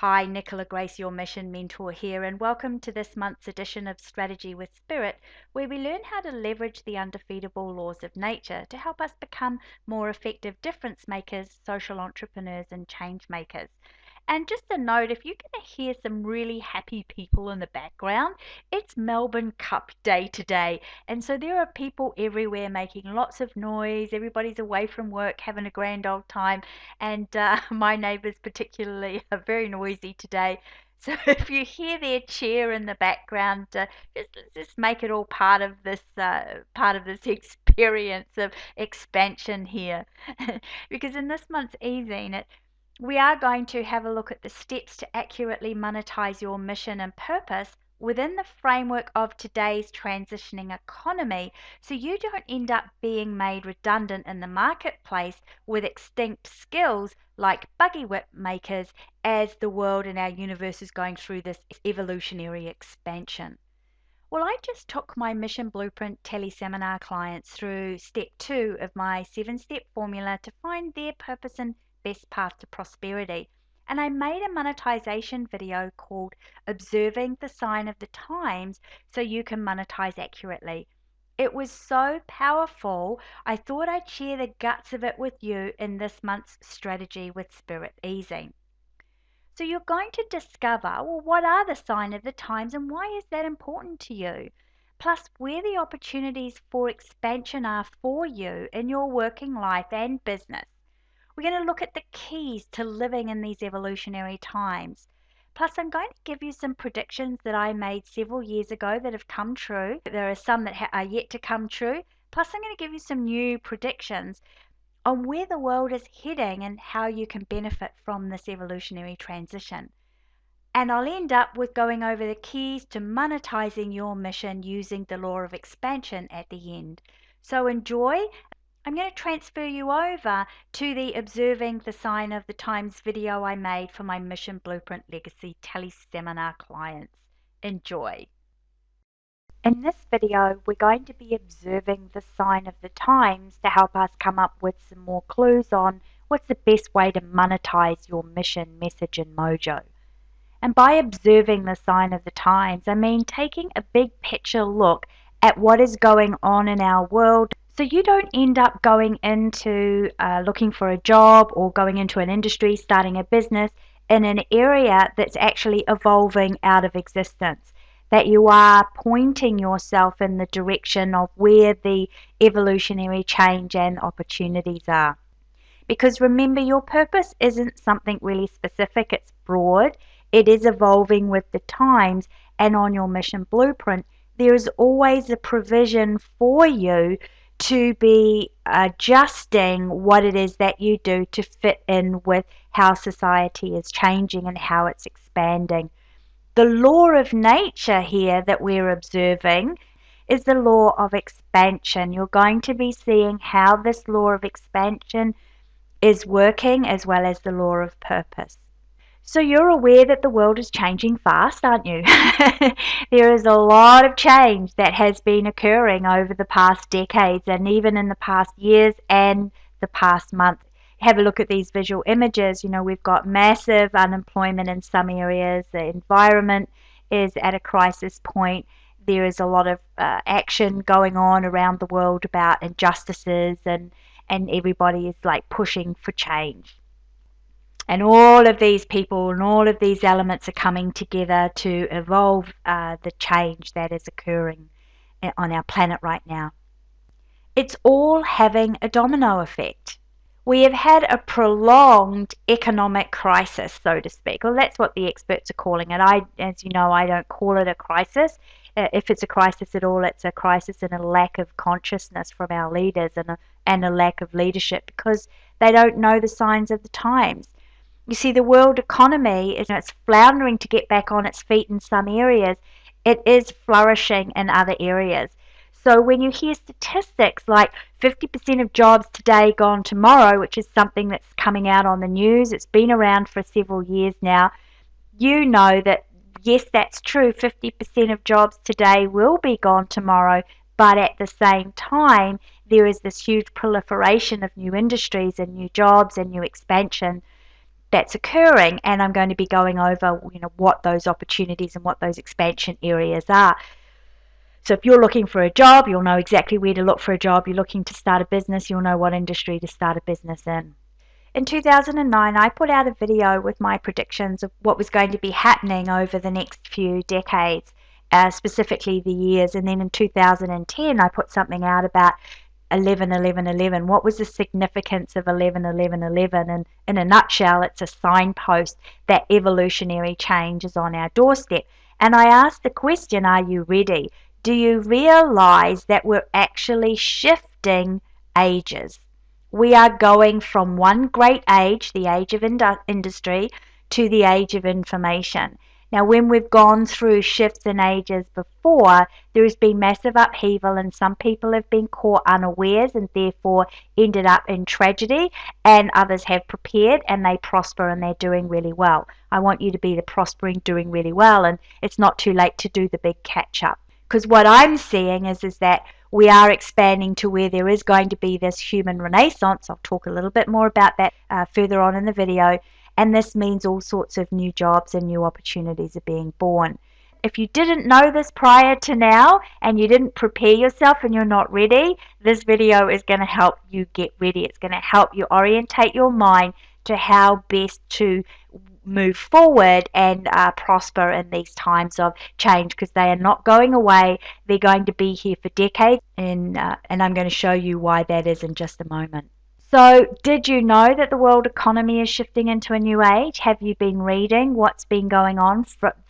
Hi, Nicola Grace, your mission mentor here, and welcome to this month's edition of Strategy with Spirit, where we learn how to leverage the undefeatable laws of nature to help us become more effective difference makers, social entrepreneurs, and change makers. And just a note, if you're going to hear some really happy people in the background, it's Melbourne Cup Day today. And so there are people everywhere making lots of noise. Everybody's away from work, having a grand old time. And my neighbours particularly are very noisy today. So if you hear their cheer in the background, just make it all part of this experience of expansion here. Because in this month's e-zine, we are going to have a look at the steps to accurately monetize your mission and purpose within the framework of today's transitioning economy, so you don't end up being made redundant in the marketplace with extinct skills like buggy whip makers as the world and our universe is going through this evolutionary expansion. Well, I just took my Mission Blueprint teleseminar clients through step 2 of my 7-step formula to find their purpose and best path to prosperity. And I made a monetization video called Observing the Sign of the Times so you can monetize accurately. It was so powerful, I thought I'd share the guts of it with you in this month's Strategy with Spirit easing. So you're going to discover, well, what are the sign of the times and why is that important to you? Plus, where the opportunities for expansion are for you in your working life and business. We're going to look at the keys to living in these evolutionary times. Plus, I'm going to give you some predictions that I made several years ago that have come true. There are some that are yet to come true. Plus, I'm going to give you some new predictions on where the world is heading and how you can benefit from this evolutionary transition. And I'll end up with going over the keys to monetizing your mission using the law of expansion at the end. So enjoy. I'm going to transfer you over to the Observing the Sign of the Times video I made for my Mission Blueprint Legacy teleseminar clients. Enjoy. In this video, we're going to be observing the sign of the times to help us come up with some more clues on what's the best way to monetize your mission, message, and mojo. And by observing the sign of the times, I mean taking a big picture look at what is going on in our world so you don't end up going into looking for a job or going into an industry, starting a business in an area that's actually evolving out of existence. That you are pointing yourself in the direction of where the evolutionary change and opportunities are. Because remember, your purpose isn't something really specific, it's broad. It is evolving with the times, and on your mission blueprint, there is always a provision for you to be adjusting what it is that you do to fit in with how society is changing and how it's expanding. The law of nature here that we're observing is the law of expansion. You're going to be seeing how this law of expansion is working as well as the law of purpose. So you're aware that the world is changing fast, aren't you? There is a lot of change that has been occurring over the past decades and even in the past years and the past month. Have a look at these visual images. You know, we've got massive unemployment in some areas. The environment is at a crisis point. There is a lot of action going on around the world about injustices and everybody is like pushing for change. And all of these people and all of these elements are coming together to evolve the change that is occurring on our planet right now. It's all having a domino effect. We have had a prolonged economic crisis, so to speak. Well, that's what the experts are calling it. As you know, I don't call it a crisis. If it's a crisis at all, it's a crisis and a lack of consciousness from our leaders and a lack of leadership because they don't know the signs of the times. You see, the world economy it's floundering to get back on its feet in some areas. It is flourishing in other areas. So when you hear statistics like 50% of jobs today gone tomorrow, which is something that's coming out on the news, it's been around for several years now, you know that yes, that's true, 50% of jobs today will be gone tomorrow, but at the same time, there is this huge proliferation of new industries and new jobs and new expansion that's occurring, and I'm going to be going over what those opportunities and what those expansion areas are. So if you're looking for a job, you'll know exactly where to look for a job. You're looking to start a business, you'll know what industry to start a business in. In 2009, I put out a video with my predictions of what was going to be happening over the next few decades, specifically the years. And then in 2010, I put something out about 11-11-11. What was the significance of 11-11-11? And in a nutshell, it's a signpost that evolutionary change is on our doorstep. And I asked the question, are you ready? Do you realize that we're actually shifting ages? We are going from one great age, the age of industry, to the age of information. Now, when we've gone through shifts in ages before, there has been massive upheaval, and some people have been caught unawares and therefore ended up in tragedy, and others have prepared and they prosper and they're doing really well. I want you to be the prospering, doing really well, and it's not too late to do the big catch up. Because what I'm seeing is that we are expanding to where there is going to be this human renaissance. I'll talk a little bit more about that further on in the video. And this means all sorts of new jobs and new opportunities are being born. If you didn't know this prior to now and you didn't prepare yourself and you're not ready, this video is going to help you get ready. It's going to help you orientate your mind to how best to move forward and prosper in these times of change, because they are not going away. They're going to be here for decades, and I'm going to show you why that is in just a moment. So, did you know that the world economy is shifting into a new age? Have you been reading what's been going on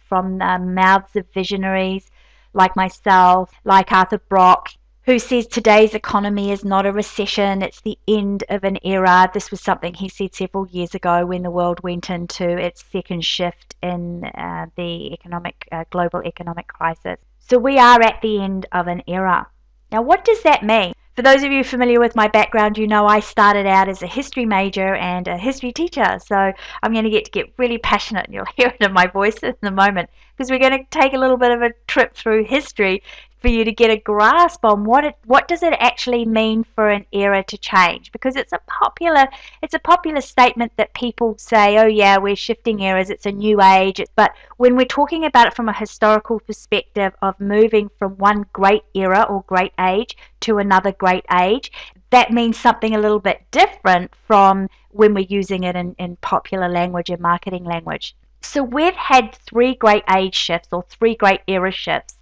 from the mouths of visionaries like myself, like Arthur Brock, who says today's economy is not a recession, it's the end of an era? This was something he said several years ago when the world went into its second shift in the global economic crisis. So we are at the end of an era. Now, what does that mean? For those of you familiar with my background, you know I started out as a history major and a history teacher, so I'm going to get really passionate, and you'll hear it in my voice in a moment, because we're going to take a little bit of a trip through history for you to get a grasp on what does it actually mean for an era to change, because it's a popular statement that people say, oh yeah, we're shifting eras, it's a new age. But when we're talking about it from a historical perspective of moving from one great era or great age to another great age, that means something a little bit different from when we're using it in popular language and marketing language. So we've had three great age shifts or three great era shifts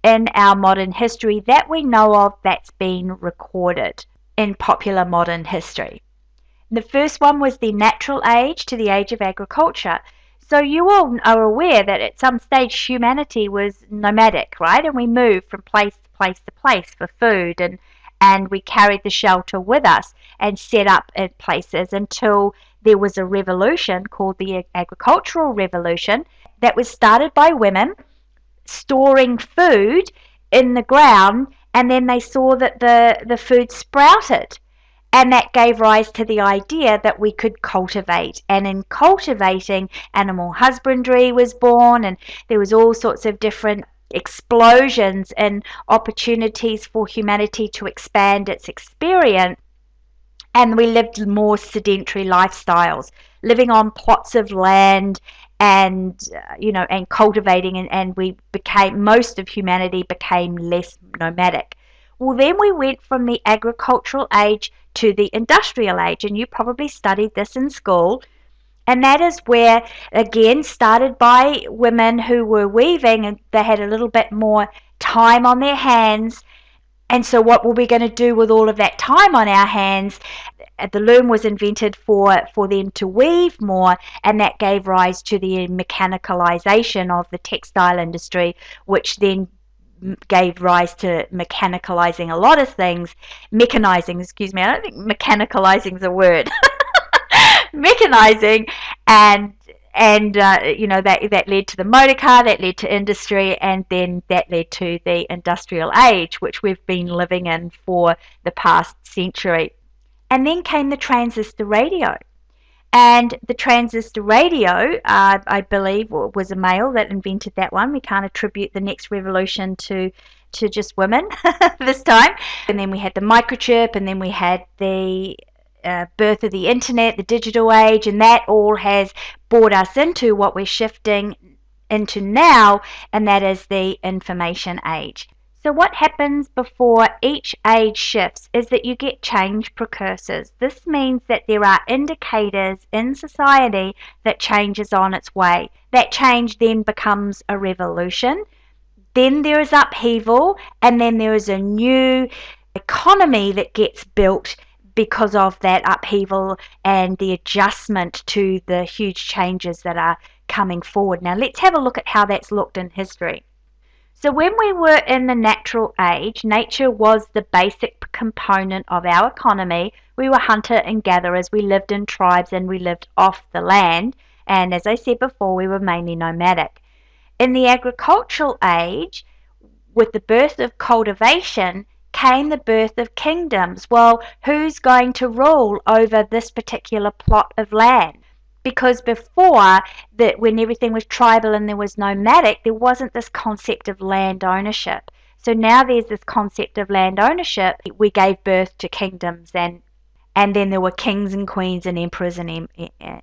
in our modern history that we know of that's been recorded in popular modern history. The first one was the natural age to the age of agriculture. So you all are aware that at some stage humanity was nomadic, right? And we moved from place to place to place for food, and we carried the shelter with us and set up at places until there was a revolution called the agricultural revolution that was started by women storing food in the ground, and then they saw that the food sprouted, and that gave rise to the idea that we could cultivate. And in cultivating, animal husbandry was born, and there was all sorts of different explosions and opportunities for humanity to expand its experience. And we lived more sedentary lifestyles, living on plots of land and cultivating, and most of humanity became less nomadic. Well, then we went from the agricultural age to the industrial age, and you probably studied this in school. And that is where, again, started by women who were weaving, and they had a little bit more time on their hands. And so what were we going to do with all of that time on our hands? The loom was invented for them to weave more, and that gave rise to the mechanicalization of the textile industry, which then gave rise to mechanicalizing a lot of things. Mechanizing, excuse me, I don't think mechanicalizing is a word. Mechanizing, and that led to the motor car, that led to industry, and then that led to the industrial age, which we've been living in for the past century. And then came the transistor radio. And the transistor radio, I believe, was a male that invented that one. We can't attribute the next revolution to just women this time. And then we had the microchip, and then we had the birth of the internet, the digital age, and that all has brought us into what we're shifting into now, and that is the information age. So what happens before each age shifts is that you get change precursors. This means that there are indicators in society that change is on its way. That change then becomes a revolution. Then there is upheaval, and then there is a new economy that gets built because of that upheaval and the adjustment to the huge changes that are coming forward. Now let's have a look at how that's looked in history. So when we were in the natural age, nature was the basic component of our economy. We were hunter and gatherers, we lived in tribes, and we lived off the land, and as I said before, we were mainly nomadic. In the agricultural age, with the birth of cultivation, came the birth of kingdoms. Well, who's going to rule over this particular plot of land? Because before, when everything was tribal and there was nomadic, there wasn't this concept of land ownership. So now there's this concept of land ownership. We gave birth to kingdoms, and then there were kings and queens and emperors and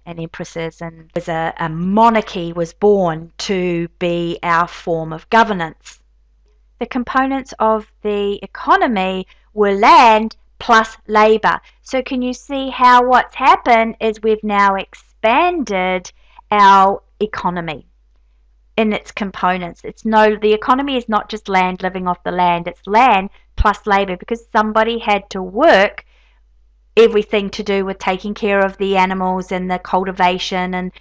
empresses, and a monarchy was born to be our form of governance. The components of the economy were land plus labor. So can you see how what's happened is we've now expanded our economy in its components. The economy is not just land living off the land, it's land plus labor, because somebody had to work everything to do with taking care of the animals and the cultivation and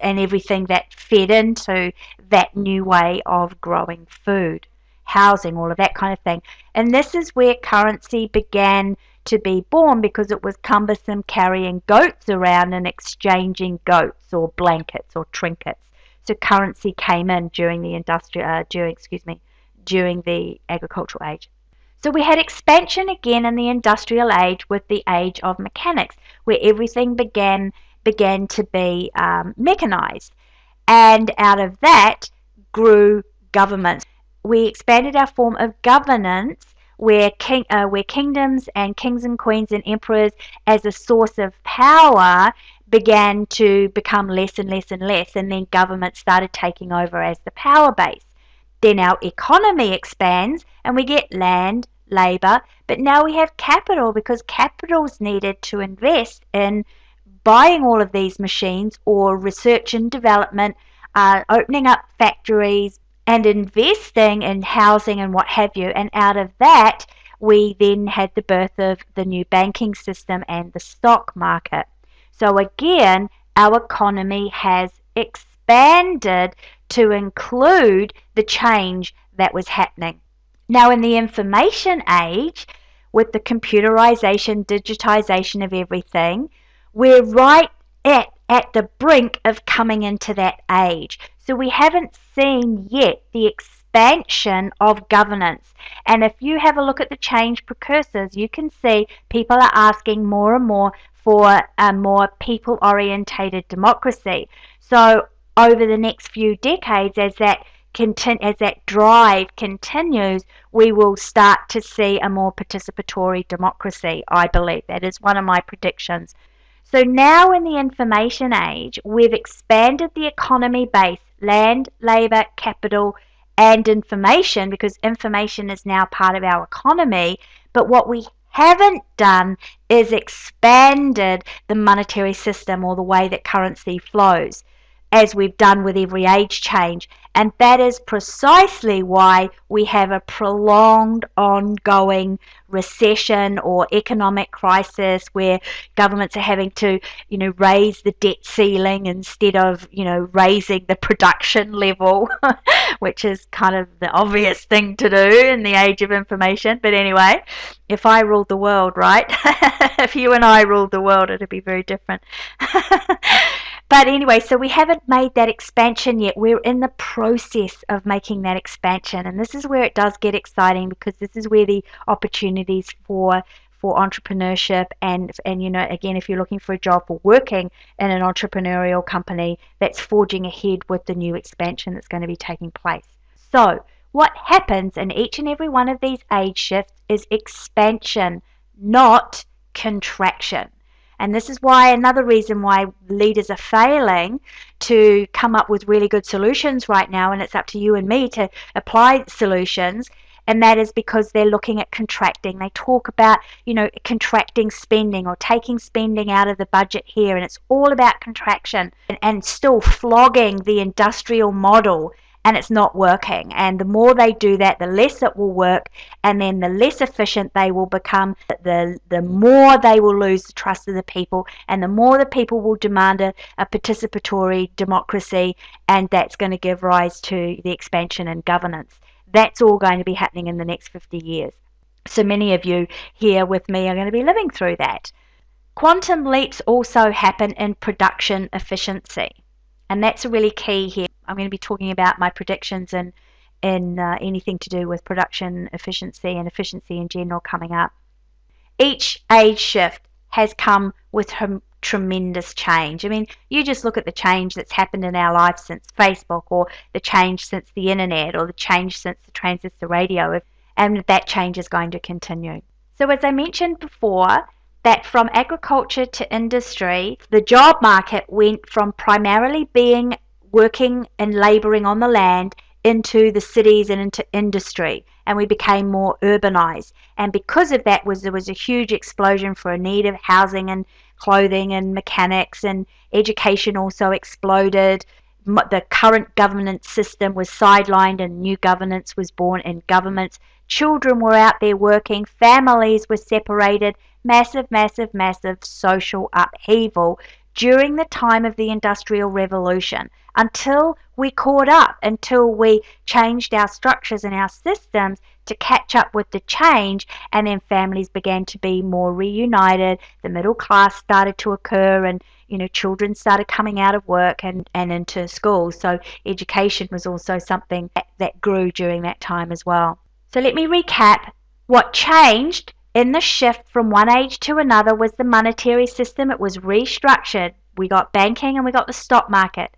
everything that fed into that new way of growing food, housing, all of that kind of thing. And this is where currency began to be born, because it was cumbersome carrying goats around and exchanging goats or blankets or trinkets. So currency came in during the during the agricultural age. So we had expansion again in the industrial age with the age of mechanics, where everything began to be mechanized, and out of that grew governments. We expanded our form of governance, where kingdoms and kings and queens and emperors as a source of power began to become less and less and less, and then government started taking over as the power base. Then our economy expands and we get land, labor, but now we have capital, because capital's needed to invest in buying all of these machines or research and development, opening up factories, and investing in housing and what have you. And out of that, we then had the birth of the new banking system and the stock market. So again, our economy has expanded to include the change that was happening. Now, in the information age, with the computerization, digitization of everything, we're right at the brink of coming into that age. So we haven't seen yet the expansion of governance. And if you have a look at the change precursors, you can see people are asking more and more for a more people-orientated democracy. So over the next few decades, as that drive continues, we will start to see a more participatory democracy, I believe. That is one of my predictions. So now in the information age, we've expanded the economy base, land, labor, capital, and information, because information is now part of our economy. But what we haven't done is expanded the monetary system, or the way that currency flows, as we've done with every age change. And that is precisely why we have a prolonged, ongoing recession or economic crisis, where governments are having to, raise the debt ceiling instead of, raising the production level, which is kind of the obvious thing to do in the age of information. But anyway, if I ruled the world, right? If you and I ruled the world, it'd be very different. But anyway, so we haven't made that expansion yet. We're in the process of making that expansion. And this is where it does get exciting, because this is where the opportunities for entrepreneurship and again, if you're looking for a job or working in an entrepreneurial company that's forging ahead with the new expansion that's going to be taking place. So what happens in each and every one of these age shifts is expansion, not contraction. And this is why another reason why leaders are failing to come up with really good solutions right now, and it's up to you and me to apply solutions, and that is because they're looking at contracting. They talk about, contracting spending or taking spending out of the budget here, and it's all about contraction and still flogging the industrial model, and it's not working. And the more they do that, the less it will work, and then the less efficient they will become, the more they will lose the trust of the people, and the more the people will demand a participatory democracy, and that's going to give rise to the expansion in governance. That's all going to be happening in the next 50 years. So many of you here with me are going to be living through that. Quantum leaps also happen in production efficiency, and that's a really key here. I'm going to be talking about my predictions in anything to do with production efficiency and efficiency in general coming up. Each age shift has come with tremendous change. I mean, you just look at the change that's happened in our lives since Facebook, or the change since the internet, or the change since the transistor radio, and that change is going to continue. So as I mentioned before, that from agriculture to industry, the job market went from primarily working and laboring on the land into the cities and into industry, and we became more urbanized. And because of that, there was a huge explosion for a need of housing and clothing and mechanics, and education also exploded. The current governance system was sidelined and new governance was born in governments. Children were out there working, families were separated, massive, massive, massive social upheaval during the time of the Industrial Revolution, until we caught up, until we changed our structures and our systems to catch up with the change, and then families began to be more reunited, the middle class started to occur, and children started coming out of work and into school. So education was also something that grew during that time as well. So let me recap. What changed in the shift from one age to another was the monetary system. It was restructured. We got banking and we got the stock market.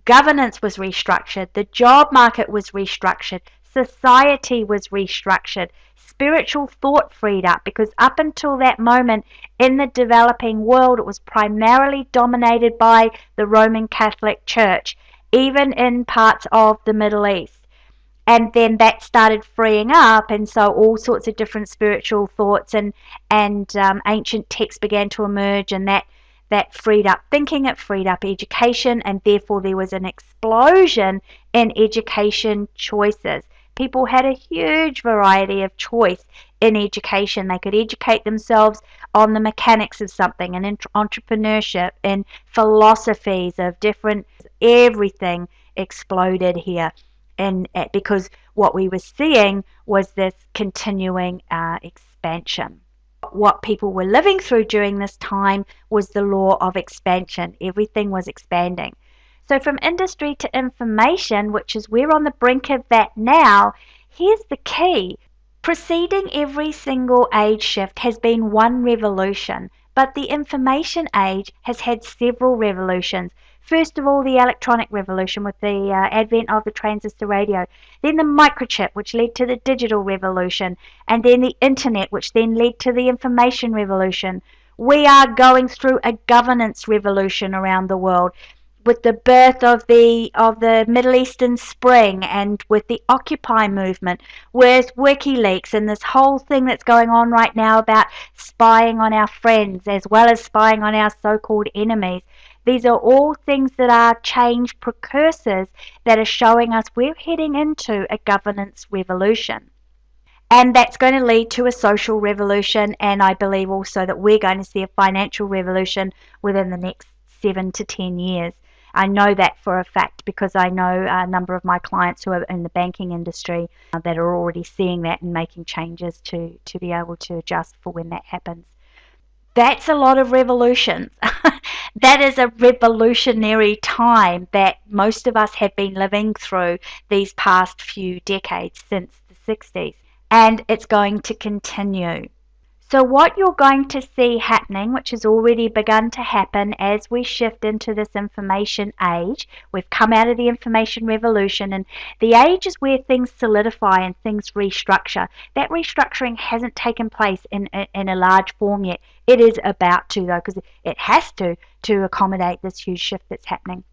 Governance was restructured. The job market was restructured. Society was restructured. Spiritual thought freed up, because up until that moment in the developing world, it was primarily dominated by the Roman Catholic Church, even in parts of the Middle East. And then that started freeing up, and so all sorts of different spiritual thoughts and ancient texts began to emerge, and that freed up thinking, it freed up education, and therefore there was an explosion in education choices. People had a huge variety of choice in education. They could educate themselves on the mechanics of something, and in entrepreneurship, and philosophies of different, everything exploded here. And because what we were seeing was this continuing expansion. What people were living through during this time was the law of expansion. Everything was expanding. So from industry to information, which is we're on the brink of that now, here's the key. Preceding every single age shift has been one revolution, but the information age has had several revolutions. First of all, the electronic revolution with the advent of the transistor radio, then the microchip, which led to the digital revolution, and then the internet, which then led to the information revolution. We are going through a governance revolution around the world, with the birth of the Middle Eastern Spring, and with the Occupy movement, with WikiLeaks, and this whole thing that's going on right now about spying on our friends as well as spying on our so-called enemies. These are all things that are change precursors that are showing us we're heading into a governance revolution. And that's going to lead to a social revolution, and I believe also that we're going to see a financial revolution within the next 7 to 10 years. I know that for a fact because I know a number of my clients who are in the banking industry that are already seeing that and making changes to be able to adjust for when that happens. That's a lot of revolutions. That is a revolutionary time that most of us have been living through these past few decades since the 60s, and it's going to continue. So what you're going to see happening, which has already begun to happen as we shift into this information age, we've come out of the information revolution, and the age is where things solidify and things restructure. That restructuring hasn't taken place in a large form yet. It is about to, though, because it has to accommodate this huge shift that's happening.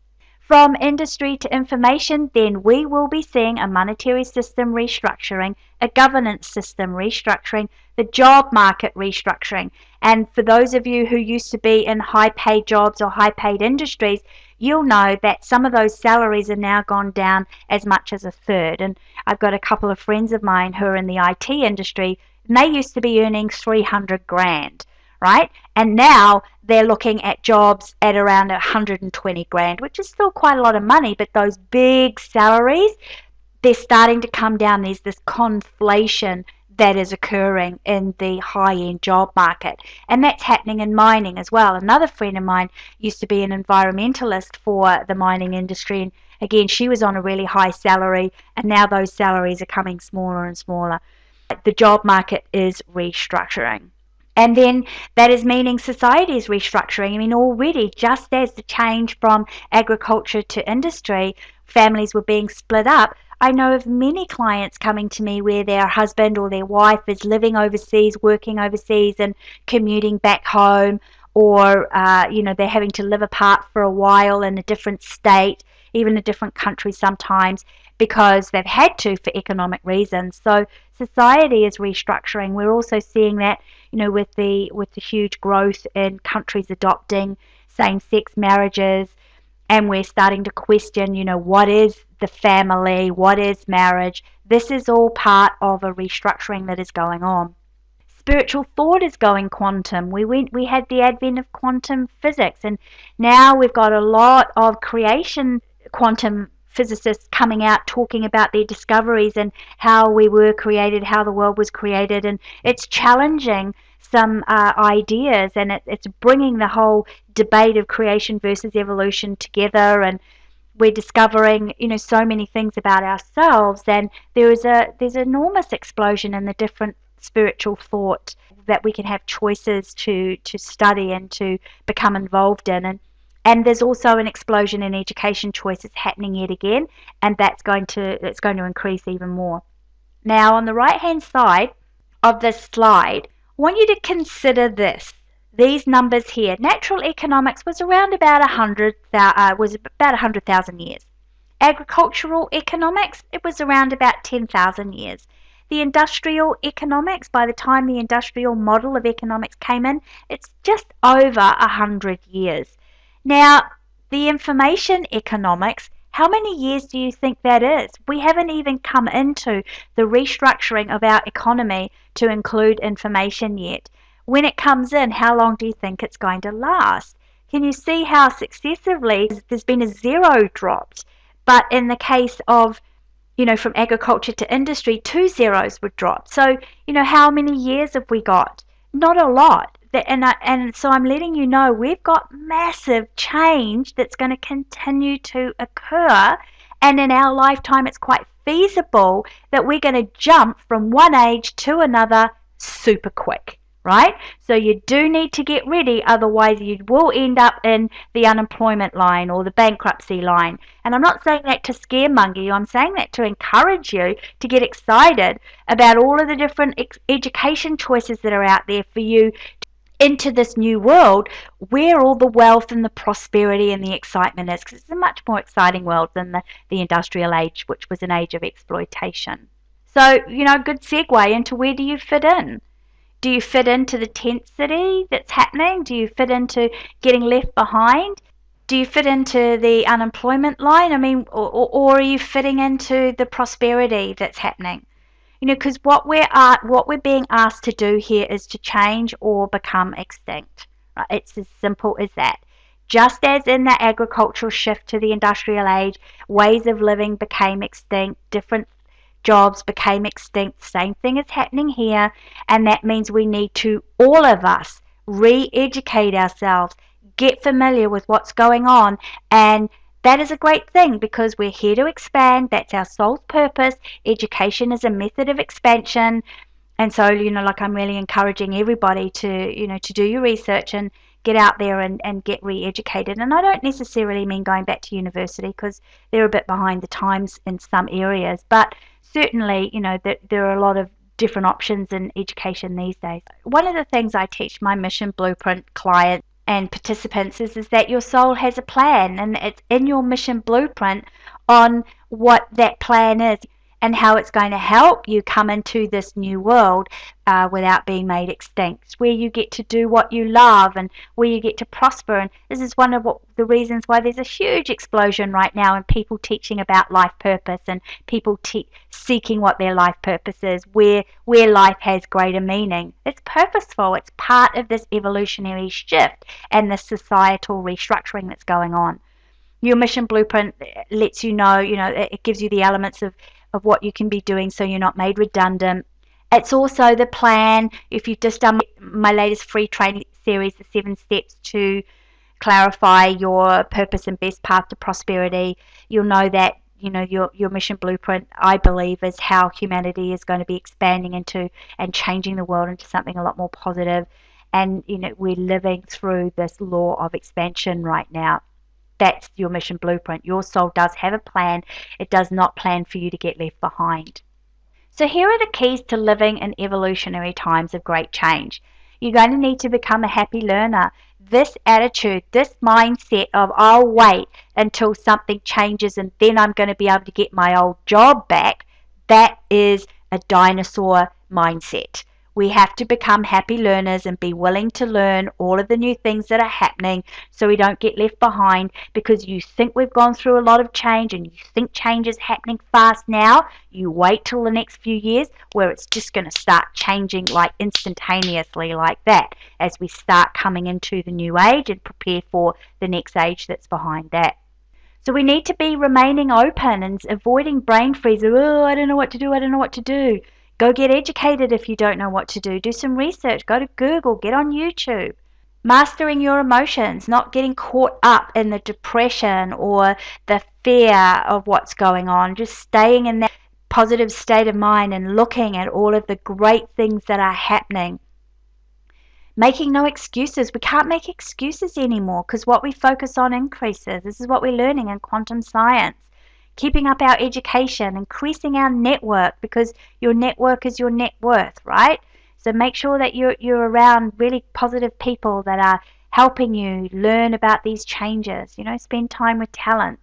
From industry to information, then we will be seeing a monetary system restructuring, a governance system restructuring, the job market restructuring. And for those of you who used to be in high paid jobs or high paid industries, you'll know that some of those salaries are now gone down as much as a third. And I've got a couple of friends of mine who are in the IT industry, and they used to be earning 300 grand. Right? And now they're looking at jobs at around 120 grand, which is still quite a lot of money, but those big salaries, they're starting to come down. There's this conflation that is occurring in the high-end job market, and that's happening in mining as well. Another friend of mine used to be an environmentalist for the mining industry, and again, she was on a really high salary, and now those salaries are coming smaller and smaller. The job market is restructuring. And then that is meaning society is restructuring. I mean, already, just as the change from agriculture to industry, families were being split up, I know of many clients coming to me where their husband or their wife is living overseas, working overseas, and commuting back home, or they're having to live apart for a while in a different state, even a different country sometimes, because they've had to for economic reasons. So society is restructuring. We're also seeing that, with the huge growth in countries adopting same-sex marriages, and we're starting to question, what is the family, what is marriage. This is all part of a restructuring that is going on. Spiritual thought is going quantum. We had the advent of quantum physics, and now we've got a lot of creation quantum physicists coming out talking about their discoveries and how we were created, how the world was created, and it's challenging some ideas, and it's bringing the whole debate of creation versus evolution together, and we're discovering so many things about ourselves, and there's enormous explosion in the different spiritual thought that we can have choices to study and to become involved in, and there's also an explosion in education choices happening yet again, and it's going to increase even more. Now, on the right hand side of this slide, I want you to consider these numbers here. Natural economics was around about 100,000 years. Agricultural economics, it was around about 10,000 years. The industrial economics, by the time the industrial model of economics came in, it's just over 100 years. Now, the information economics, how many years do you think that is? We haven't even come into the restructuring of our economy to include information yet. When it comes in, how long do you think it's going to last? Can you see how successively there's been a zero dropped? But in the case of, from agriculture to industry, 2 zeros were dropped. So, how many years have we got? Not a lot. And so I'm letting you know we've got massive change that's going to continue to occur, and in our lifetime it's quite feasible that we're going to jump from one age to another super quick, right? So you do need to get ready, otherwise you will end up in the unemployment line or the bankruptcy line. And I'm not saying that to scaremonger you, I'm saying that to encourage you to get excited about all of the different education choices that are out there for you into this new world where all the wealth and the prosperity and the excitement is, because it's a much more exciting world than the industrial age, which was an age of exploitation. So, good segue into where do you fit in? Do you fit into the tent city that's happening? Do you fit into getting left behind? Do you fit into the unemployment line? I mean, or are you fitting into the prosperity that's happening? Because what we're being asked to do here is to change or become extinct. Right? It's as simple as that. Just as in the agricultural shift to the industrial age, ways of living became extinct, different jobs became extinct, same thing is happening here, and that means we need to, all of us, re-educate ourselves, get familiar with what's going on, and that is a great thing because we're here to expand. That's our soul's purpose. Education is a method of expansion. And so, like I'm really encouraging everybody to do your research and get out there and get re-educated. And I don't necessarily mean going back to university, because they're a bit behind the times in some areas, but certainly, there are a lot of different options in education these days. One of the things I teach my Mission Blueprint clients and participants is that your soul has a plan, and it's in your Mission Blueprint on what that plan is and how it's going to help you come into this new world without being made extinct, where you get to do what you love and where you get to prosper. And this is one of the reasons why there's a huge explosion right now in people teaching about life purpose, and people seeking what their life purpose is, where life has greater meaning. It's purposeful. It's part of this evolutionary shift and the societal restructuring that's going on. Your Mission Blueprint lets you know, it gives you the elements of what you can be doing so you're not made redundant. It's also the plan. If you've just done my latest free training series, the 7 steps to clarify your purpose and best path to prosperity, you'll know that your Mission Blueprint, I believe, is how humanity is going to be expanding into and changing the world into something a lot more positive. And we're living through this law of expansion right now. That's your Mission Blueprint. Your soul does have a plan. It does not plan for you to get left behind. So here are the keys to living in evolutionary times of great change. You're going to need to become a happy learner. This attitude, this mindset of I'll wait until something changes and then I'm going to be able to get my old job back, that is a dinosaur mindset. We have to become happy learners and be willing to learn all of the new things that are happening so we don't get left behind, because you think we've gone through a lot of change and you think change is happening fast now. You wait till the next few years where it's just going to start changing like instantaneously like that as we start coming into the new age and prepare for the next age that's behind that. So we need to be remaining open and avoiding brain freeze. Oh, I don't know what to do. I don't know what to do. Go get educated if you don't know what to do. Do some research. Go to Google. Get on YouTube. Mastering your emotions, not getting caught up in the depression or the fear of what's going on. Just staying in that positive state of mind and looking at all of the great things that are happening. Making no excuses. We can't make excuses anymore, because what we focus on increases. This is what we're learning in quantum science. Keeping up our education, increasing our network, because your network is your net worth, right? So make sure that you're around really positive people that are helping you learn about these changes. Spend time with talent.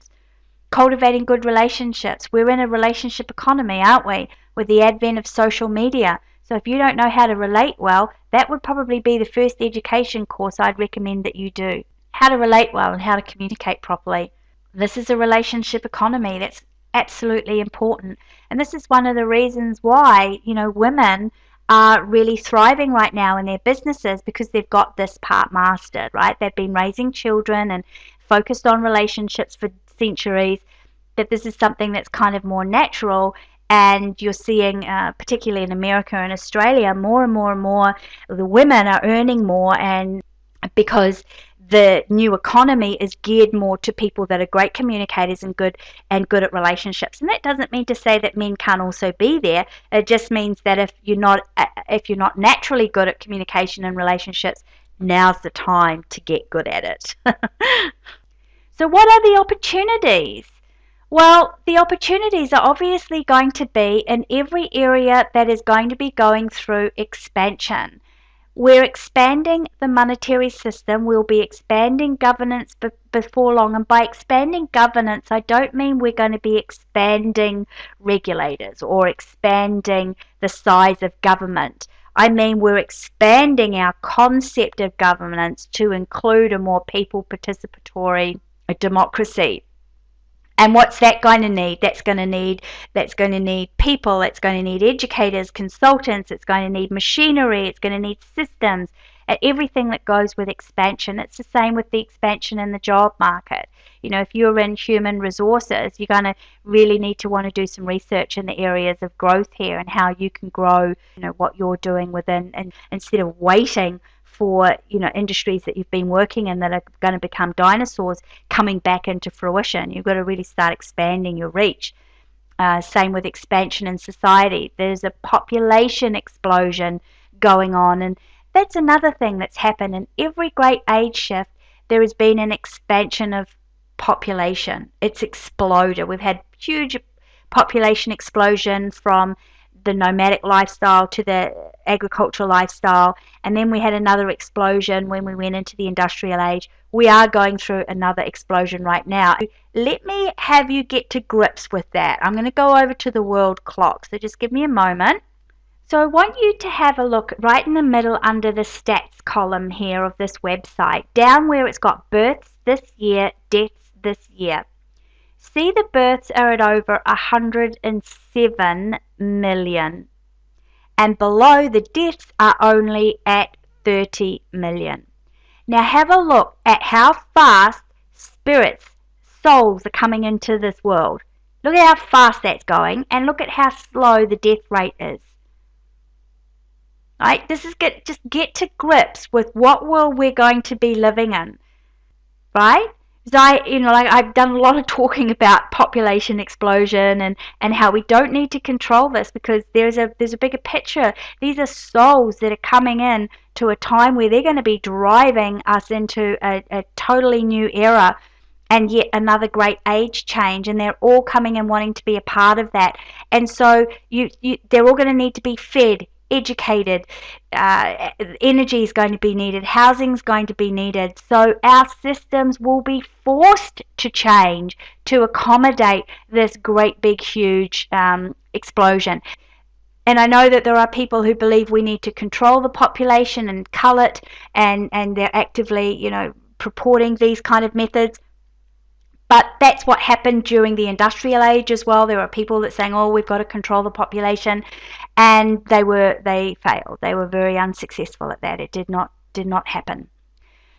Cultivating good relationships. We're in a relationship economy, aren't we? With the advent of social media. So if you don't know how to relate well, that would probably be the first education course I'd recommend that you do. How to relate well and how to communicate properly. This is a relationship economy. That's absolutely important. And this is one of the reasons why, women are really thriving right now in their businesses, because they've got this part mastered, right? They've been raising children and focused on relationships for centuries, that this is something that's kind of more natural. And you're seeing, particularly in America and Australia, more and more and more, the women are earning more, and because the new economy is geared more to people that are great communicators and good at relationships. And that doesn't mean to say that men can't also be there. It just means that if you're not naturally good at communication and relationships, now's the time to get good at it. So what are the opportunities? Well, the opportunities are obviously going to be in every area that is going to be going through expansion. We're expanding the monetary system. We'll be expanding governance before long. And by expanding governance, I don't mean we're going to be expanding regulators or expanding the size of government. I mean we're expanding our concept of governance to include a more people participatory democracy. And what's that going to need? That's going to need people, it's going to need educators, consultants, it's going to need machinery, it's going to need systems, everything that goes with expansion. It's the same with the expansion in the job market. If you're in human resources, you're going to really need to want to do some research in the areas of growth here and how you can grow, what you're doing within, and instead of waiting for industries that you've been working in that are going to become dinosaurs coming back into fruition. You've got to really start expanding your reach. Same with expansion in society. There's a population explosion going on, and that's another thing that's happened. In every great age shift, there has been an expansion of population. It's exploded. We've had huge population explosion from the nomadic lifestyle to the agricultural lifestyle, and then we had another explosion when we went into the industrial age. We are going through another explosion right now. Let me have you get to grips with that. I'm going to go over to the world clock, so just give me a moment. So I want you to have a look right in the middle under the stats column here of this website, down where it's got births this year, deaths this year. See, the births are at over 107 million, and below, the deaths are only at 30 million. Now have a look at how fast spirits, souls are coming into this world. Look at how fast that's going, and look at how slow the death rate is. Right? This is just get to grips with what world we're going to be living in. Right? So I've done a lot of talking about population explosion and how we don't need to control this, because there's a bigger picture. These are souls that are coming in to a time where they're going to be driving us into a totally new era, and yet another great age change, and they're all coming and wanting to be a part of that. And so they're all going to need to be fed, educated, energy is going to be needed, housing is going to be needed. So our systems will be forced to change to accommodate this great big huge explosion. And I know that there are people who believe we need to control the population and cull it, and they're actively purporting these kind of methods. But that's what happened during the industrial age as well. There were people that saying, "Oh, we've got to control the population," and they failed. They were very unsuccessful at that. It did not happen.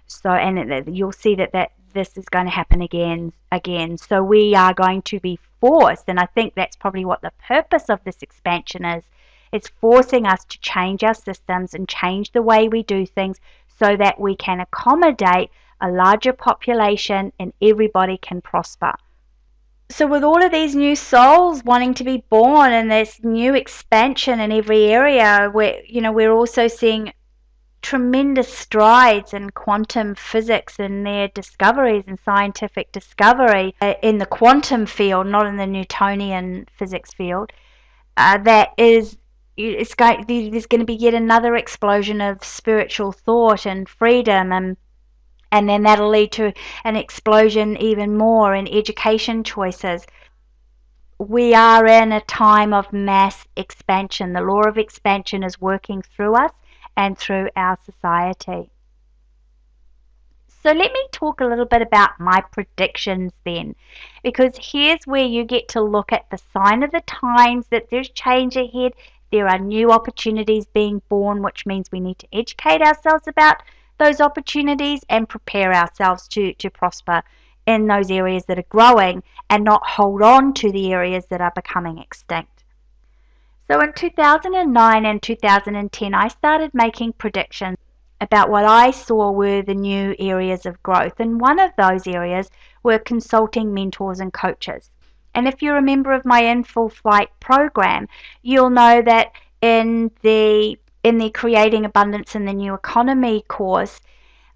So, and you'll see that this is going to happen again. So we are going to be forced, and I think that's probably what the purpose of this expansion is. It's forcing us to change our systems and change the way we do things so that we can accommodate a larger population and everybody can prosper. So with all of these new souls wanting to be born and this new expansion in every area, we're also seeing tremendous strides in quantum physics and their discoveries and scientific discovery in the quantum field, not in the Newtonian physics field. There's going to be yet another explosion of spiritual thought and freedom, and then that'll lead to an explosion even more in education choices. We are in a time of mass expansion. The law of expansion is working through us and through our society. So let me talk a little bit about my predictions then, because here's where you get to look at the sign of the times, that there's change ahead. There are new opportunities being born, which means we need to educate ourselves about those opportunities and prepare ourselves to prosper in those areas that are growing and not hold on to the areas that are becoming extinct. So in 2009 and 2010, I started making predictions about what I saw were the new areas of growth, and one of those areas were consulting mentors and coaches. And if you're a member of my In Full Flight program, you'll know that in the Creating Abundance in the New Economy course,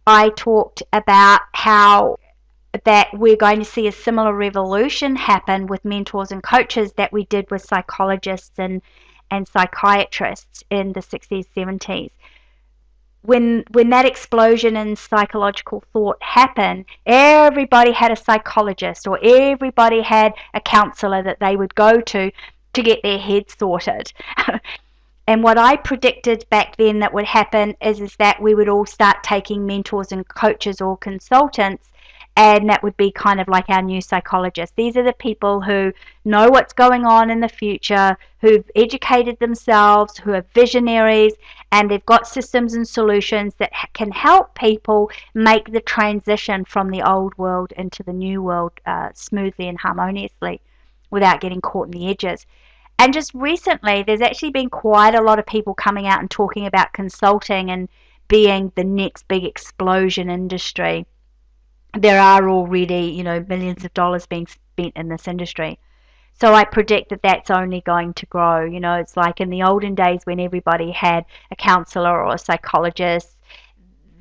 I talked about how that we're going to see a similar revolution happen with mentors and coaches that we did with psychologists and psychiatrists in the 60s, 70s. When that explosion in psychological thought happened, everybody had a psychologist or everybody had a counselor that they would go to get their head sorted. And what I predicted back then that would happen is that we would all start taking mentors and coaches or consultants, and that would be kind of like our new psychologists. These are the people who know what's going on in the future, who've educated themselves, who are visionaries, and they've got systems and solutions that can help people make the transition from the old world into the new world smoothly and harmoniously without getting caught in the edges. And just recently, there's actually been quite a lot of people coming out and talking about consulting and being the next big explosion industry. There are already, millions of dollars being spent in this industry. So I predict that that's only going to grow. You know, it's like in the olden days when everybody had a counselor or a psychologist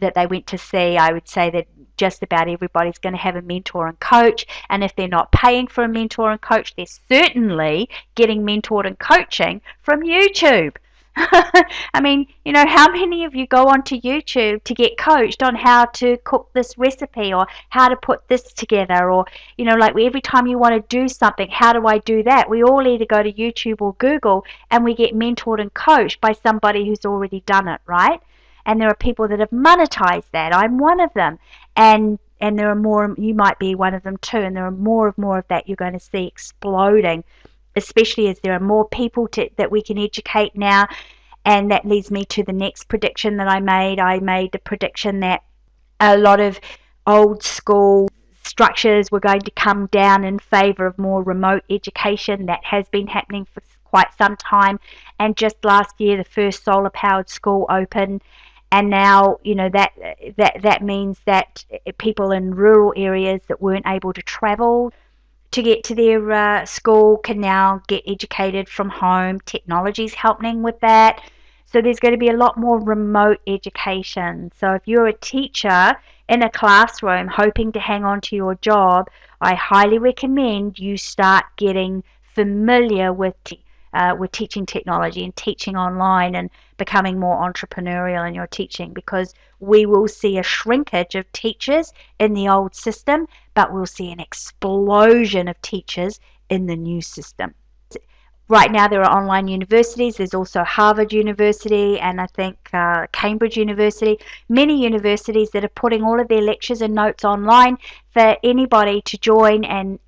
that they went to see. I would say that just about everybody's going to have a mentor and coach. And if they're not paying for a mentor and coach, they're certainly getting mentored and coaching from YouTube. I mean, you know, how many of you go onto YouTube to get coached on how to cook this recipe or how to put this together? Or, you know, like every time you want to do something, how do I do that? We all either go to YouTube or Google and we get mentored and coached by somebody who's already done it, right? And there are people that have monetized that. I'm one of them. And there are more, you might be one of them too, and there are more of that you're going to see exploding, especially as there are more people that we can educate now. And that leads me to the next prediction that I made. I made the prediction that a lot of old school structures were going to come down in favor of more remote education. That has been happening for quite some time. And just last year, the first solar powered school opened. And now, you know, that means that people in rural areas that weren't able to travel to get to their school can now get educated from home. Technology's helping with that. So there's going to be a lot more remote education. So if you're a teacher in a classroom hoping to hang on to your job, I highly recommend you start getting familiar with teaching technology and teaching online and becoming more entrepreneurial in your teaching, because we will see a shrinkage of teachers in the old system, but we'll see an explosion of teachers in the new system. Right now there are online universities. There's also Harvard University and I think Cambridge University, many universities that are putting all of their lectures and notes online for anybody to join and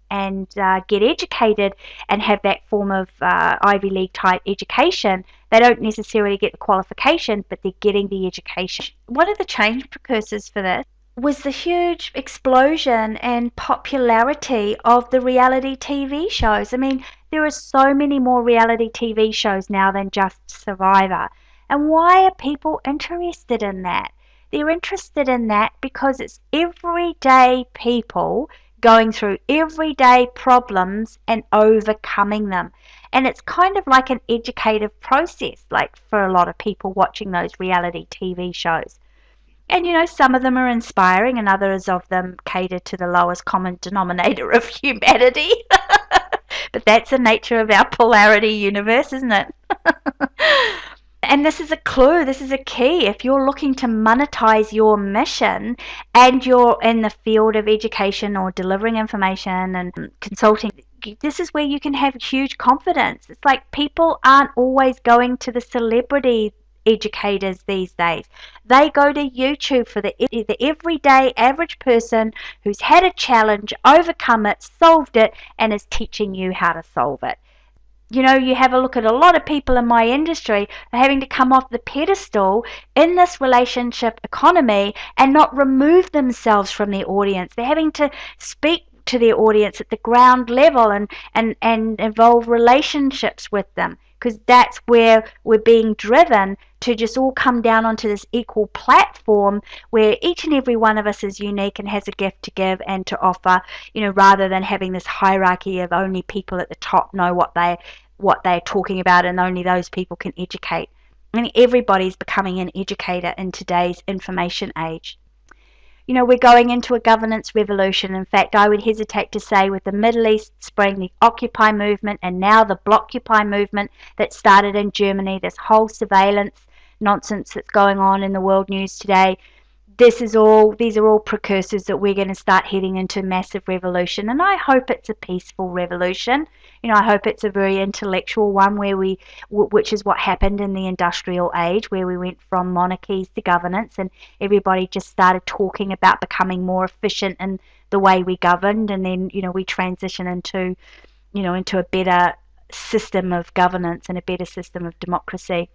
get educated and have that form of Ivy League type education. They don't necessarily get the qualification, but they're getting the education. One of the change precursors for this was the huge explosion and popularity of the reality TV shows. I mean, there are so many more reality TV shows now than just Survivor. And why are people interested in that? They're interested in that because it's everyday people going through everyday problems and overcoming them. And it's kind of like an educative process, like for a lot of people watching those reality TV shows. And you know, some of them are inspiring and others of them cater to the lowest common denominator of humanity. But that's the nature of our polarity universe, isn't it? And this is a clue, this is a key. If you're looking to monetize your mission and you're in the field of education or delivering information and consulting, this is where you can have huge confidence. It's like people aren't always going to the celebrity educators these days. They go to YouTube for the everyday average person who's had a challenge, overcome it, solved it, and is teaching you how to solve it. You know, you have a look at a lot of people in my industry are having to come off the pedestal in this relationship economy and not remove themselves from their audience. They're having to speak to their audience at the ground level and involve relationships with them, because that's where we're being driven to just all come down onto this equal platform where each and every one of us is unique and has a gift to give and to offer, you know, rather than having this hierarchy of only people at the top know what they're talking about and only those people can educate. I mean, everybody's becoming an educator in today's information age. You know, we're going into a governance revolution. In fact, I would hesitate to say with the Middle East Spring, the Occupy movement, and now the Blockupy movement that started in Germany, this whole surveillance nonsense that's going on in the world news today, these are all precursors that we're going to start heading into massive revolution. And I hope it's a peaceful revolution. You know, I hope it's a very intellectual one which is what happened in the industrial age, where we went from monarchies to governance and everybody just started talking about becoming more efficient in the way we governed. And then, you know, we transition into a better system of governance and a better system of democracy.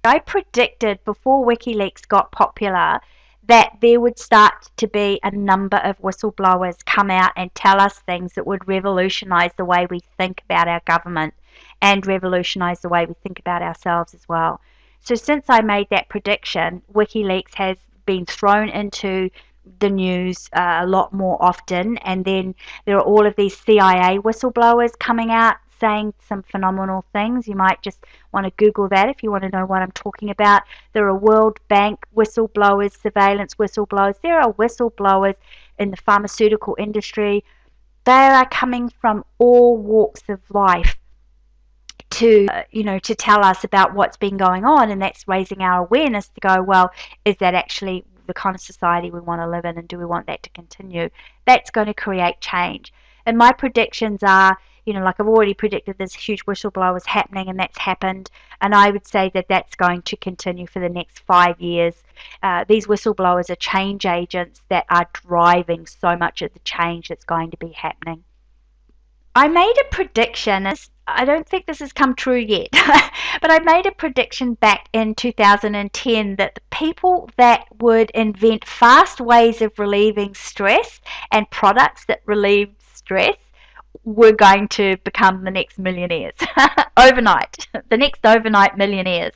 I predicted before WikiLeaks got popular that there would start to be a number of whistleblowers come out and tell us things that would revolutionize the way we think about our government and revolutionize the way we think about ourselves as well. So since I made that prediction, WikiLeaks has been thrown into the news a lot more often, and then there are all of these CIA whistleblowers coming out saying some phenomenal things. You might just want to Google that if you want to know what I'm talking about. There are World Bank whistleblowers, surveillance whistleblowers. There are whistleblowers in the pharmaceutical industry. They are coming from all walks of life to to tell us about what's been going on, and that's raising our awareness to go, well, is that actually the kind of society we want to live in, and do we want that to continue? That's going to create change. And my predictions are, like I've already predicted, there's huge whistleblowers happening, and that's happened, and I would say that that's going to continue for the next 5 years. These whistleblowers are change agents that are driving so much of the change that's going to be happening. I made a prediction. I don't think this has come true yet, but I made a prediction back in 2010 that the people that would invent fast ways of relieving stress and products that relieve stress were going to become the next millionaires overnight, the next overnight millionaires,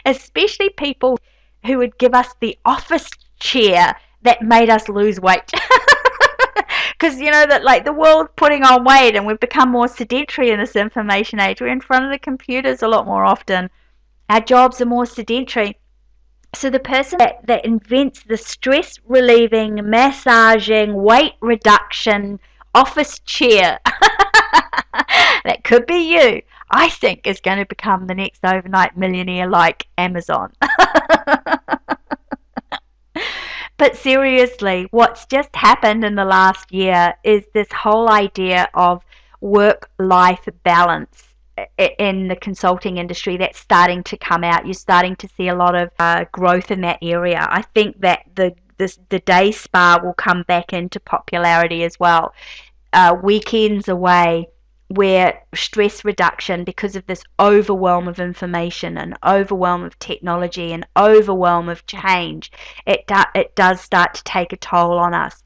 especially people who would give us the office chair that made us lose weight. Because that, like, the world's putting on weight and we've become more sedentary in this information age. We're in front of the computers a lot more often. Our jobs are more sedentary. So the person that invents the stress relieving, massaging, weight reduction office chair, that could be you, I think is going to become the next overnight millionaire, like Amazon. But seriously, what's just happened in the last year is this whole idea of work-life balance in the consulting industry that's starting to come out. You're starting to see a lot of growth in that area. I think that the day spa will come back into popularity as well. Weekends away, where stress reduction, because of this overwhelm of information and overwhelm of technology and overwhelm of change, it does start to take a toll on us.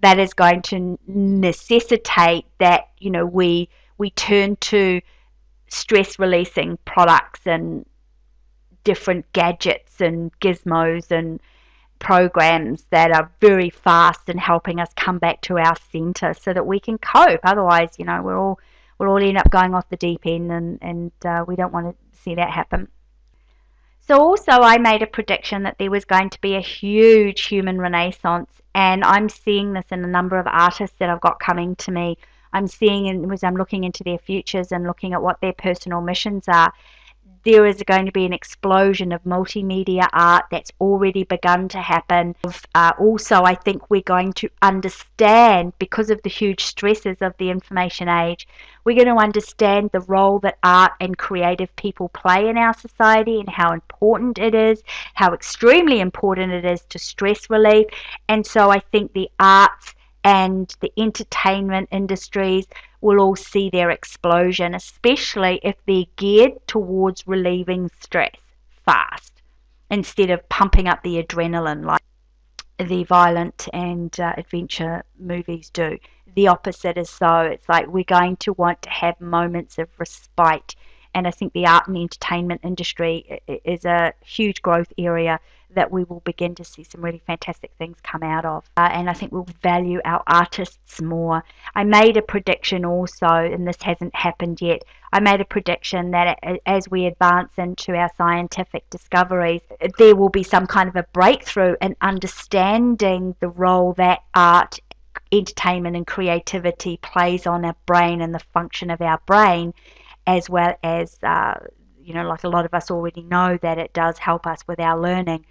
That is going to necessitate that we turn to stress releasing products and different gadgets and gizmos and programs that are very fast in helping us come back to our center so that we can cope. Otherwise, we'll all end up going off the deep end, and we don't want to see that happen. So also I made a prediction that there was going to be a huge human renaissance, and I'm seeing this in a number of artists that I've got coming to me. I'm seeing, as I'm looking into their futures and looking at what their personal missions are, there is going to be an explosion of multimedia art that's already begun to happen. Also, I think we're going to understand, because of the huge stresses of the information age, we're going to understand the role that art and creative people play in our society and how important it is, how extremely important it is to stress relief. And so I think the arts and the entertainment industries will all see their explosion, especially if they're geared towards relieving stress fast instead of pumping up the adrenaline like the violent and adventure movies do. The opposite is so. It's like we're going to want to have moments of respite, and I think the art and entertainment industry is a huge growth area that we will begin to see some really fantastic things come out of. And I think we'll value our artists more. I made a prediction also, and this hasn't happened yet, I made a prediction that as we advance into our scientific discoveries, there will be some kind of a breakthrough in understanding the role that art, entertainment and creativity plays on our brain and the function of our brain, as well as, like a lot of us already know that it does help us with our learning.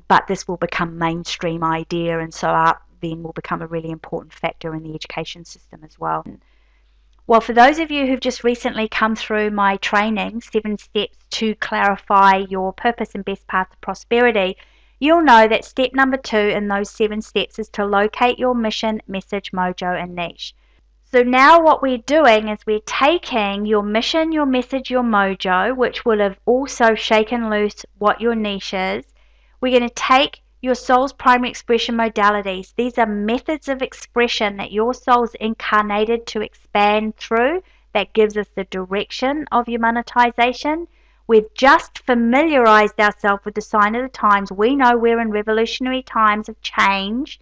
But this will become mainstream idea, and so art then will become a really important factor in the education system as well. Well, for those of you who've just recently come through my training, 7 Steps to Clarify Your Purpose and Best Path to Prosperity, you'll know that step number 2 in those 7 steps is to locate your mission, message, mojo, and niche. So now what we're doing is we're taking your mission, your message, your mojo, which will have also shaken loose what your niche is. We're going to take your soul's primary expression modalities. These are methods of expression that your soul's incarnated to expand through. That gives us the direction of your monetization. We've just familiarized ourselves with the sign of the times. We know we're in revolutionary times of change.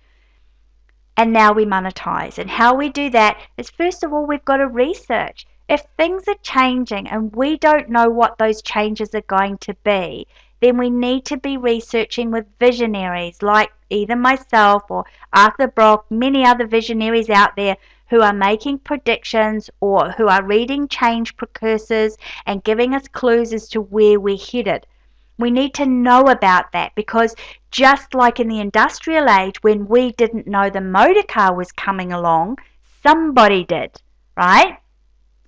And now we monetize. And how we do that is, first of all, we've got to research. If things are changing and we don't know what those changes are going to be, then we need to be researching with visionaries like either myself or Arthur Brock, many other visionaries out there who are making predictions or who are reading change precursors and giving us clues as to where we're headed. We need to know about that, because just like in the industrial age, when we didn't know the motor car was coming along, somebody did, right?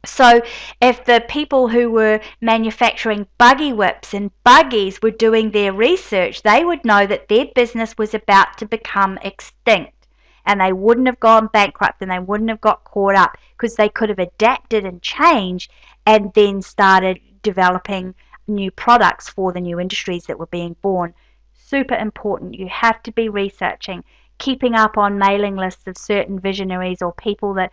So if the people who were manufacturing buggy whips and buggies were doing their research, they would know that their business was about to become extinct, and they wouldn't have gone bankrupt and they wouldn't have got caught up, because they could have adapted and changed and then started developing new products for the new industries that were being born. Super important. You have to be researching, keeping up on mailing lists of certain visionaries or people that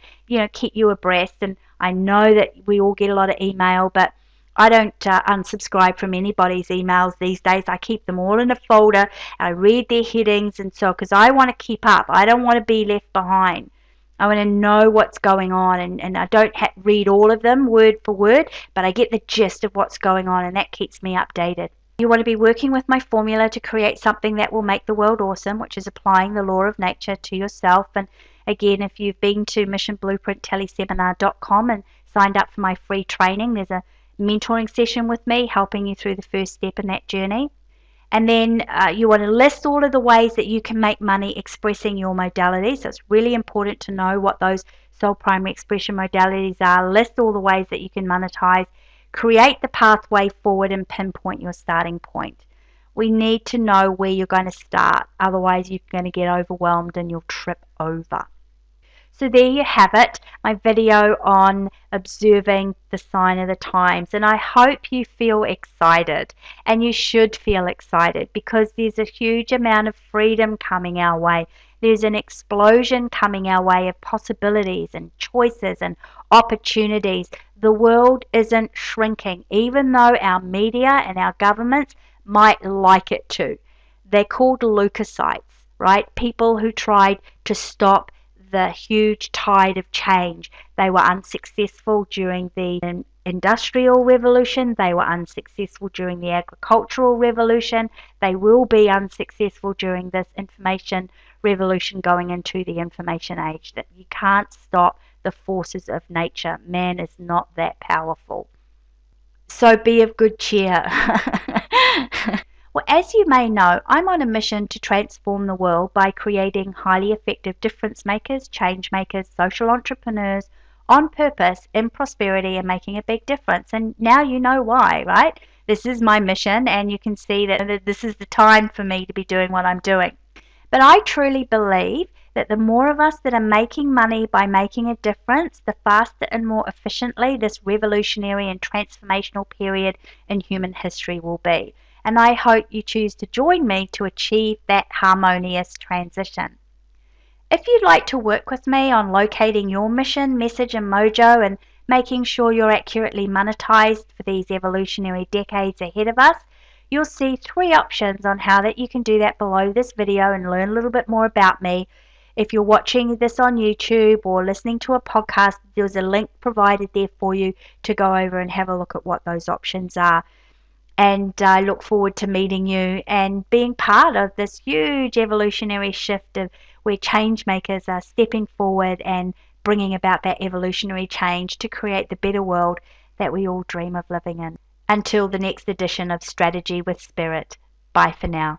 keep you abreast. And I know that we all get a lot of email, but I don't unsubscribe from anybody's emails these days. I keep them all in a folder. I read their headings, and so because I want to keep up, I don't want to be left behind. I want to know what's going on, and I don't read all of them word for word, but I get the gist of what's going on, and that keeps me updated. You want to be working with my formula to create something that will make the world awesome, which is applying the law of nature to yourself. And again, if you've been to missionblueprinttellyseminar.com and signed up for my free training, there's a mentoring session with me helping you through the first step in that journey. And then you want to list all of the ways that you can make money expressing your modalities. So it's really important to know what those soul primary expression modalities are. List all the ways that you can monetize. Create the pathway forward and pinpoint your starting point. We need to know where you're going to start. Otherwise, you're going to get overwhelmed and you'll trip over. So there you have it, my video on observing the sign of the times. And I hope you feel excited, and you should feel excited, because there's a huge amount of freedom coming our way. There's an explosion coming our way of possibilities and choices and opportunities. The world isn't shrinking, even though our media and our governments might like it to. They're called leukocytes, right? People who tried to stop the huge tide of change. They were unsuccessful during the Industrial Revolution. They were unsuccessful during the Agricultural Revolution. They will be unsuccessful during this information revolution going into the information age. That you can't stop the forces of nature. Man is not that powerful. So be of good cheer. Well, as you may know, I'm on a mission to transform the world by creating highly effective difference makers, change makers, social entrepreneurs on purpose, in prosperity, and making a big difference. And now you know why, right? This is my mission, and you can see that this is the time for me to be doing what I'm doing. But I truly believe that the more of us that are making money by making a difference, the faster and more efficiently this revolutionary and transformational period in human history will be. And I hope you choose to join me to achieve that harmonious transition. If you'd like to work with me on locating your mission, message, and mojo, and making sure you're accurately monetized for these evolutionary decades ahead of us, you'll see 3 options on how that you can do that below this video and learn a little bit more about me. If you're watching this on YouTube or listening to a podcast, there's a link provided there for you to go over and have a look at what those options are. And I look forward to meeting you and being part of this huge evolutionary shift of where change makers are stepping forward and bringing about that evolutionary change to create the better world that we all dream of living in. Until the next edition of Strategy with Spirit. Bye for now.